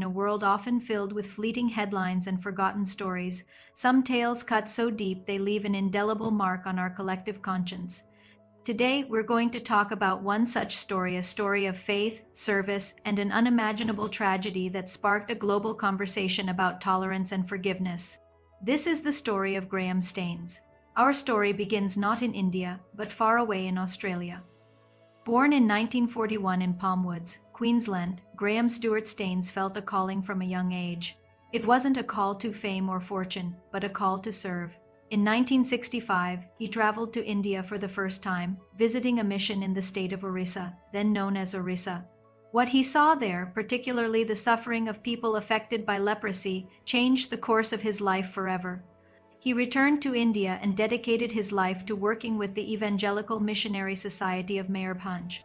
in a world often filled with fleeting headlines and forgotten stories, some tales cut so deep they leave an indelible mark on our collective conscience. Today, we're going to talk about one such story, a story of faith, service, and an unimaginable tragedy that sparked a global conversation about tolerance and forgiveness. This is the story of Graham Staines. Our story begins not in India, but far away in Australia. Born in 1941 in Palmwoods, Queensland, Graham Stuart Staines felt a calling from a young age. It wasn't a call to fame or fortune, but a call to serve. In 1965, he traveled to India for the first time, visiting a mission in the state of Odisha, then known as Odisha. What he saw there, particularly the suffering of people affected by leprosy, changed the course of his life forever. He returned to India and dedicated his life to working with the Evangelical Missionary Society of Mayurbhanj.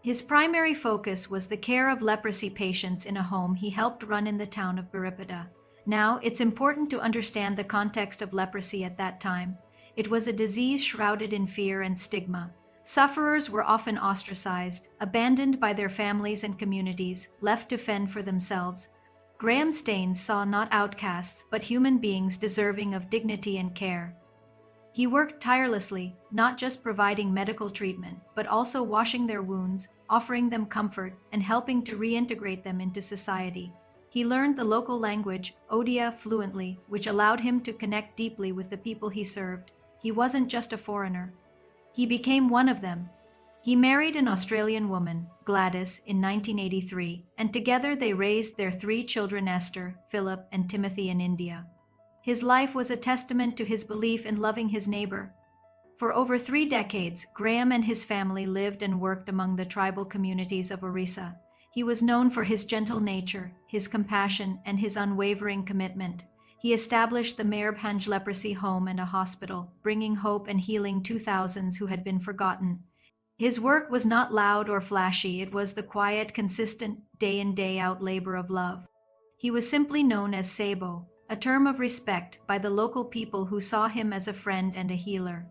His primary focus was the care of leprosy patients in a home he helped run in the town of Biripada. Now, it's important to understand the context of leprosy at that time. It was a disease shrouded in fear and stigma. Sufferers were often ostracized, abandoned by their families and communities, left to fend for themselves. Graham Staines saw not outcasts, but human beings deserving of dignity and care. He worked tirelessly, not just providing medical treatment, but also washing their wounds, offering them comfort, and helping to reintegrate them into society. He learned the local language, Odia, fluently, which allowed him to connect deeply with the people he served. He wasn't just a foreigner. He became one of them. He married an Australian woman, Gladys, in 1983, and together they raised their 3 children, Esther, Philip, and Timothy, in India. His life was a testament to his belief in loving his neighbor. For over 3 decades, Graham and his family lived and worked among the tribal communities of Odisha. He was known for his gentle nature, his compassion, and his unwavering commitment. He established the Mayurbhanj leprosy home and a hospital, bringing hope and healing to thousands who had been forgotten. His work was not loud or flashy, it was the quiet, consistent, day in day out labor of love. He was simply known as Sabo, a term of respect by the local people who saw him as a friend and a healer.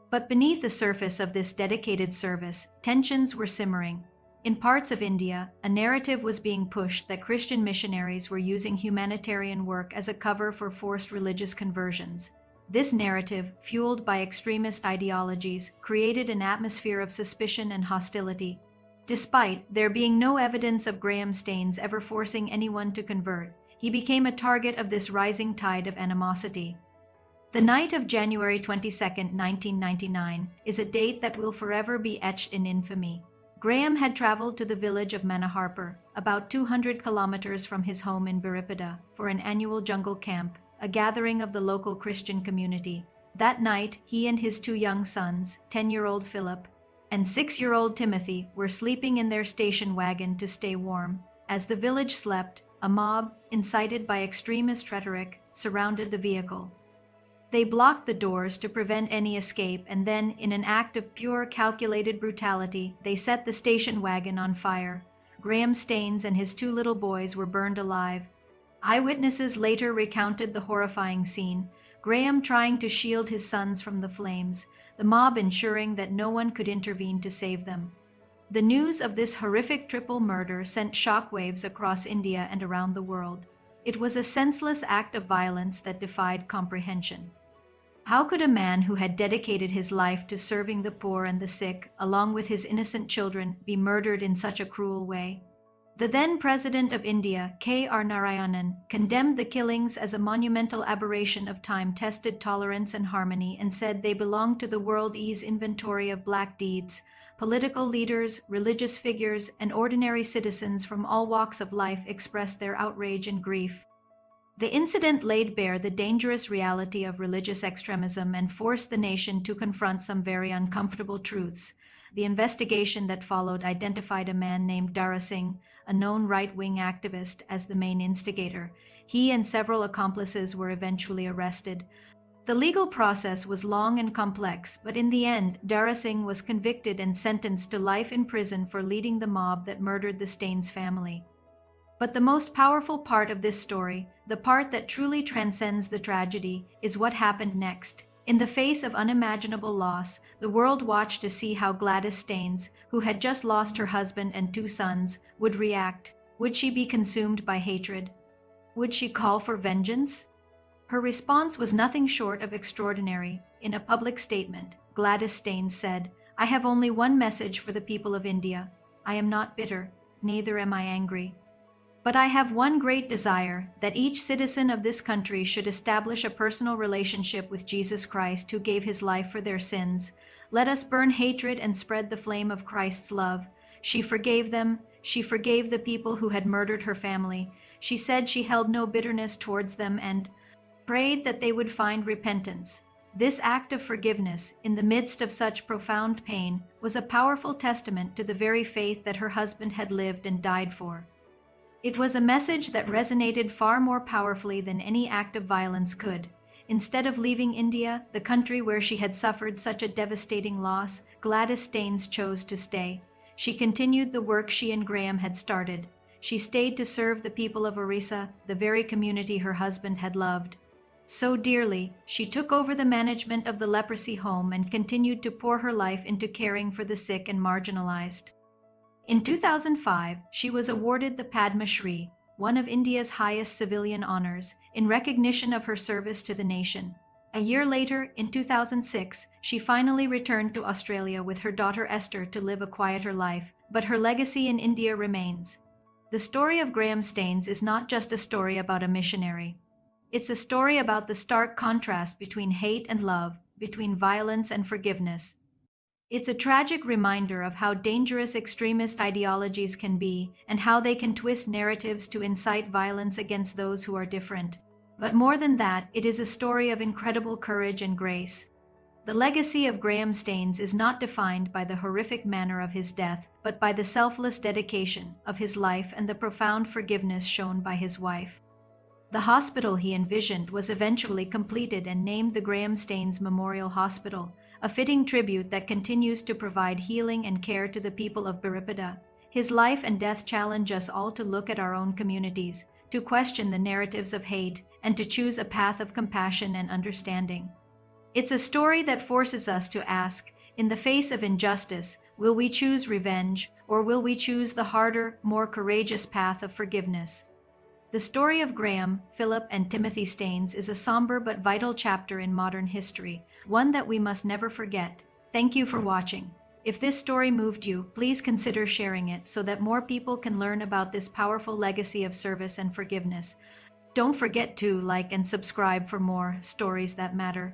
But beneath the surface of this dedicated service, tensions were simmering. In parts of India, a narrative was being pushed that Christian missionaries were using humanitarian work as a cover for forced religious conversions. This narrative, fueled by extremist ideologies, created an atmosphere of suspicion and hostility. Despite there being no evidence of Graham Staines ever forcing anyone to convert, he became a target of this rising tide of animosity. The night of January 22, 1999, is a date that will forever be etched in infamy. Graham had traveled to the village of Manoharpur, about 200 kilometers from his home in Biripada, for an annual jungle camp, a gathering of the local Christian community. That night, he and his 2 young sons, 10-year-old Philip and 6-year-old Timothy, were sleeping in their station wagon to stay warm. As the village slept, a mob, incited by extremist rhetoric, surrounded the vehicle. They blocked the doors to prevent any escape, and then, in an act of pure, calculated brutality, they set the station wagon on fire. Graham Staines and his 2 little boys were burned alive. Eyewitnesses later recounted the horrifying scene, Graham trying to shield his sons from the flames, the mob ensuring that no one could intervene to save them. The news of this horrific triple murder sent shockwaves across India and around the world. It was a senseless act of violence that defied comprehension. How could a man who had dedicated his life to serving the poor and the sick, along with his innocent children, be murdered in such a cruel way? The then President of India, K.R. Narayanan, condemned the killings as a monumental aberration of time-tested tolerance and harmony and said they belonged to the world's inventory of black deeds. Political leaders, religious figures, and ordinary citizens from all walks of life expressed their outrage and grief. The incident laid bare the dangerous reality of religious extremism and forced the nation to confront some very uncomfortable truths. The investigation that followed identified a man named Dara Singh, a known right-wing activist, as the main instigator. He and several accomplices were eventually arrested. The legal process was long and complex, but in the end, Dara Singh was convicted and sentenced to life in prison for leading the mob that murdered the Staines family. But the most powerful part of this story, the part that truly transcends the tragedy, is what happened next. In the face of unimaginable loss, the world watched to see how Gladys Staines, who had just lost her husband and 2 sons, would react. Would she be consumed by hatred? Would she call for vengeance? Her response was nothing short of extraordinary. In a public statement, Gladys Staines said, "I have only one message for the people of India. I am not bitter, neither am I angry. But I have one great desire, that each citizen of this country should establish a personal relationship with Jesus Christ, who gave his life for their sins. Let us burn hatred and spread the flame of Christ's love." She forgave them. She forgave the people who had murdered her family. She said she held no bitterness towards them and prayed that they would find repentance. This act of forgiveness, in the midst of such profound pain, was a powerful testament to the very faith that her husband had lived and died for. It was a message that resonated far more powerfully than any act of violence could. Instead of leaving India, the country where she had suffered such a devastating loss, Gladys Staines chose to stay. She continued the work she and Graham had started. She stayed to serve the people of Odisha, the very community her husband had loved so dearly. She took over the management of the leprosy home and continued to pour her life into caring for the sick and marginalized. In 2005, she was awarded the Padma Shri, one of India's highest civilian honors, in recognition of her service to the nation. A year later, in 2006, she finally returned to Australia with her daughter Esther to live a quieter life, but her legacy in India remains. The story of Graham Staines is not just a story about a missionary. It's a story about the stark contrast between hate and love, between violence and forgiveness. It's a tragic reminder of how dangerous extremist ideologies can be and how they can twist narratives to incite violence against those who are different. But more than that, it is a story of incredible courage and grace. The legacy of Graham Staines is not defined by the horrific manner of his death, but by the selfless dedication of his life and the profound forgiveness shown by his wife. The hospital he envisioned was eventually completed and named the Graham Staines Memorial Hospital, a fitting tribute that continues to provide healing and care to the people of Baripada. His life and death challenge us all to look at our own communities, to question the narratives of hate, and to choose a path of compassion and understanding. It's a story that forces us to ask, in the face of injustice, will we choose revenge, or will we choose the harder, more courageous path of forgiveness? The story of Graham, Philip, and Timothy Staines is a somber but vital chapter in modern history, one that we must never forget. Thank you for watching. If this story moved you, please consider sharing it so that more people can learn about this powerful legacy of service and forgiveness. Don't forget to like and subscribe for more stories that matter.